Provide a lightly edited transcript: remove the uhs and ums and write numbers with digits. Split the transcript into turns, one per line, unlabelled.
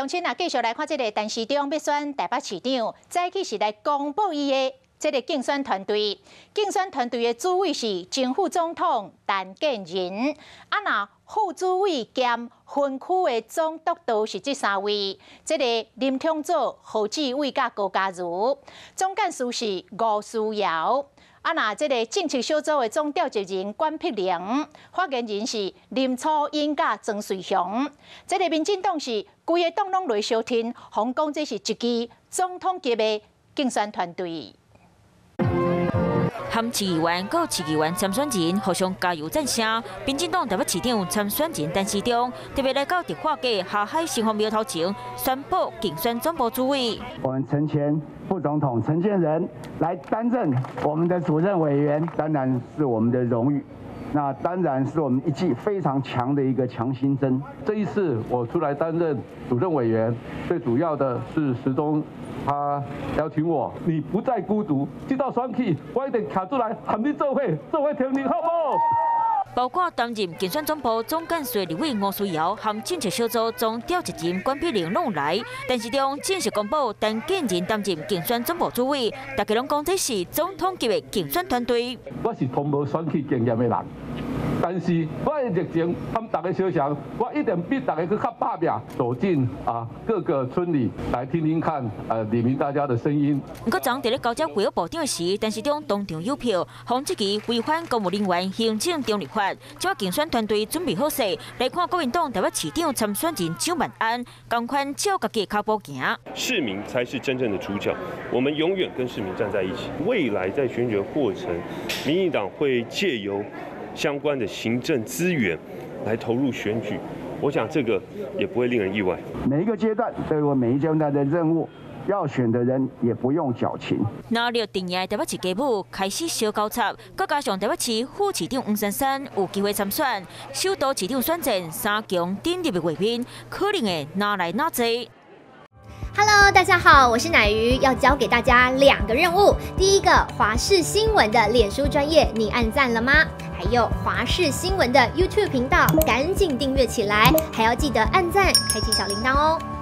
乡亲啊，继续来看这个陈时中要选台北市长，早起是来公布伊的这个竞选团队。竞选团队的主委是前副总统陈建仁，那副主委兼分区的总督导是这3位，这个林统佐、何志伟甲高嘉瑜，总干事是吴思瑶。那这个政策小组的总调集人关碧玲，发言人是林楚英甲曾瑞雄。这个民进党是规个党拢来相挺，红讲这是一支总统级的竞选团队。
含市议员、市议员参选人互相加油赞声。民进党台北市长参选人陈时中特别来到迪化街下海新丰庙头前宣布竞选总部主委。
我们陈前副总统陈建仁来担任我们的主任委员，当然是我们的荣誉。那当然是我们一剂非常强的一个强心针。
这一次我出来担任主任委员，最主要的是时中他邀请我，你不再孤独，这道选举我一定卡出来，和你做伙听你好不好？
包括担任竞选总部总干事立委吴思瑶和政策小组总调集人关碧玲拢来，陈时中正式公布陈建仁担任竞选总部主委，大家拢讲这是总统级的竞选团队。
我是从无选举经验的人。但是我的热情和大家相像，我一定比大家更较打拼，走进各个村里来听听看里民大家的声音。
不过，昨在咧交接卫生部长时，陈时中当场有票，防这期违反公务人员行政中立法。这我竞选团队准备好势，来看国民党台北市长参选人蒋万安，同款照家己脚步行。
市民才是真正的主角，我们永远跟市民站在一起。未来在选举过程，民进党会借由相关的行政资源来投入选举，我想这个也不会令人意外。
每一个阶段都有每一阶段的任务，要选的人也不用矫情。
那了定下台北市家母开始小交叉，再加上台北市副市长黄珊珊有机会参选，首都市长选战三强鼎立的画面，可能会哪来哪走。
Hello， 大家好，我是乃瑜，要教给大家2个任务。第一个，华视新闻的脸书专页，你按赞了吗？还有华视新闻的 YouTube 频道，赶紧订阅起来，还要记得按赞，开启小铃铛哦。